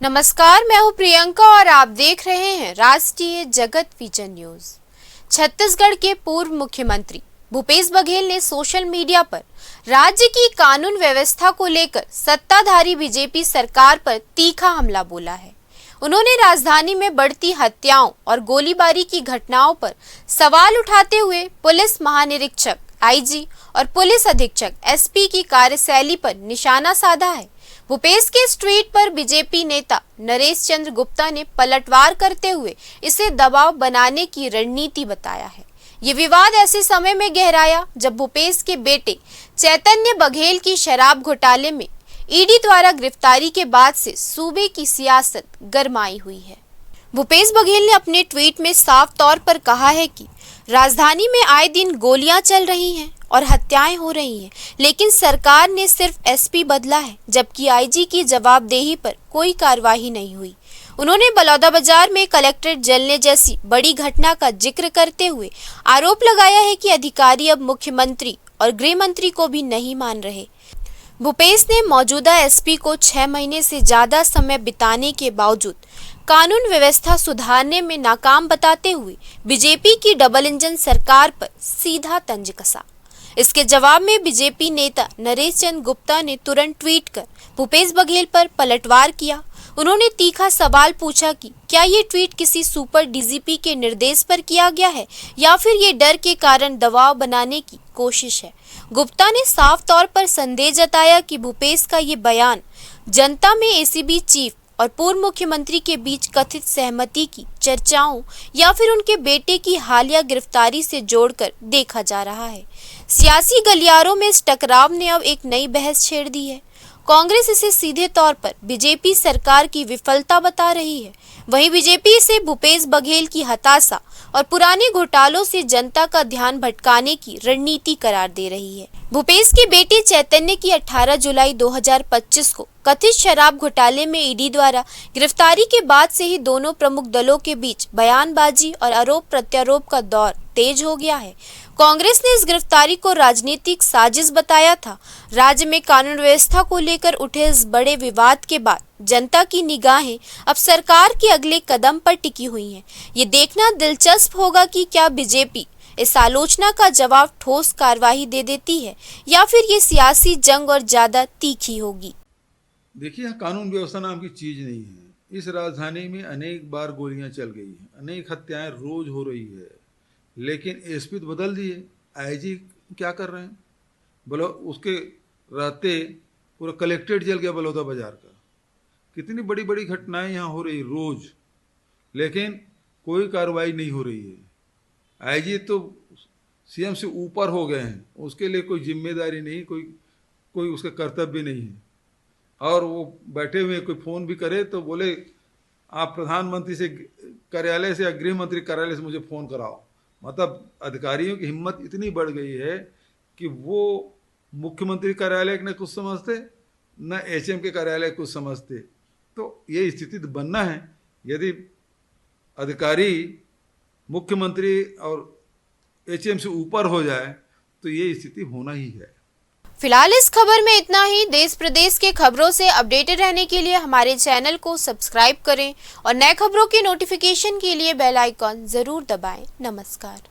नमस्कार, मैं हूं प्रियंका और आप देख रहे हैं राष्ट्रीय जगत विजन न्यूज। छत्तीसगढ़ के पूर्व मुख्यमंत्री भूपेश बघेल ने सोशल मीडिया पर राज्य की कानून व्यवस्था को लेकर सत्ताधारी बीजेपी सरकार पर तीखा हमला बोला है। उन्होंने राजधानी में बढ़ती हत्याओं और गोलीबारी की घटनाओं पर सवाल उठाते हुए पुलिस महानिरीक्षक आईजी और पुलिस अधीक्षक एसपी की कार्यशैली पर निशाना साधा है। भूपेश के इस ट्वीट पर बीजेपी नेता नरेश चंद्र गुप्ता ने पलटवार करते हुए इसे दबाव बनाने की रणनीति बताया है। ये विवाद ऐसे समय में गहराया जब भूपेश के बेटे चैतन्य बघेल की शराब घोटाले में ईडी द्वारा गिरफ्तारी के बाद से सूबे की सियासत गरमाई हुई है। भूपेश बघेल ने अपने ट्वीट में साफ तौर पर कहा है कि राजधानी में आए दिन गोलियां चल रही हैं और हत्याएं हो रही हैं, लेकिन सरकार ने सिर्फ एसपी बदला है, जबकि आईजी की जवाबदेही पर कोई कार्रवाई नहीं हुई। उन्होंने बलौदाबाजार में कलेक्ट्रेट जलने जैसी बड़ी घटना का जिक्र करते हुए आरोप लगाया है कि अधिकारी अब मुख्यमंत्री और गृह मंत्री को भी नहीं मान रहे। भूपेश ने मौजूदा एसपी को 6 महीने से ज्यादा समय बिताने के बावजूद कानून व्यवस्था सुधारने में नाकाम बताते हुए बीजेपी की डबल इंजन सरकार पर सीधा तंज कसा। इसके जवाब में बीजेपी नेता नरेश चंद्र गुप्ता ने तुरंत ट्वीट कर भूपेश बघेल पर पलटवार किया। उन्होंने तीखा सवाल पूछा कि क्या ये ट्वीट किसी सुपर डीजीपी के निर्देश पर किया गया है या फिर ये डर के कारण दबाव बनाने की कोशिश है। गुप्ता ने साफ तौर पर संदेह जताया कि भूपेश का ये बयान जनता में एसीबी चीफ और पूर्व मुख्यमंत्री के बीच कथित सहमति की चर्चाओं या फिर उनके बेटे की हालिया गिरफ्तारी से जोड़कर देखा जा रहा है। सियासी गलियारों में इस टकराव ने अब एक नई बहस छेड़ दी है। कांग्रेस इसे सीधे तौर पर बीजेपी सरकार की विफलता बता रही है, वहीं बीजेपी इसे भूपेश बघेल की हताशा और पुराने घोटालों से जनता का ध्यान भटकाने की रणनीति करार दे रही है। भूपेश के बेटे चैतन्य की 18 जुलाई 2025 को कथित शराब घोटाले में ईडी द्वारा गिरफ्तारी के बाद से ही दोनों प्रमुख दलों के बीच बयानबाजी और आरोप प्रत्यारोप का दौर तेज हो गया है। कांग्रेस ने इस गिरफ्तारी को राजनीतिक साजिश बताया था। राज्य में कानून व्यवस्था को लेकर उठे इस बड़े विवाद के बाद जनता की निगाहें अब सरकार के अगले कदम पर टिकी हुई हैं। ये देखना दिलचस्प होगा कि क्या बीजेपी इस आलोचना का जवाब ठोस कार्रवाई दे देती है या फिर ये सियासी जंग और ज्यादा तीखी होगी। देखिए, कानून व्यवस्था नाम की चीज नहीं है। इस राजधानी में अनेक बार गोलियां चल गई हैं, अनेक हत्याएं रोज हो रही है, लेकिन एसपी तो बदल दिए। आईजी क्या कर रहे हैं? बोलो, उसके रहते पूरा कलेक्ट्रेट जल गया बलौदाबाजार का। कितनी बड़ी बड़ी घटनाएं यहाँ हो रही रोज, लेकिन कोई कार्रवाई नहीं हो रही है। आईजी तो सीएम से ऊपर हो गए हैं, उसके लिए कोई जिम्मेदारी नहीं, कोई उसका कर्तव्य नहीं है। और वो बैठे हुए कोई फ़ोन भी करे तो बोले आप प्रधानमंत्री से कार्यालय से या गृह मंत्री कार्यालय से मुझे फ़ोन कराओ। मतलब अधिकारियों की हिम्मत इतनी बढ़ गई है कि वो मुख्यमंत्री कार्यालय ने कुछ समझते न एचएम के कार्यालय कुछ समझते। तो ये स्थिति बनना है। यदि अधिकारी मुख्यमंत्री और एचएम से ऊपर हो जाए तो ये स्थिति होना ही है। फिलहाल इस खबर में इतना ही। देश प्रदेश के खबरों से अपडेटेड रहने के लिए हमारे चैनल को सब्सक्राइब करें और नए खबरों के नोटिफिकेशन के लिए बेल आइकॉन जरूर दबाएं। नमस्कार।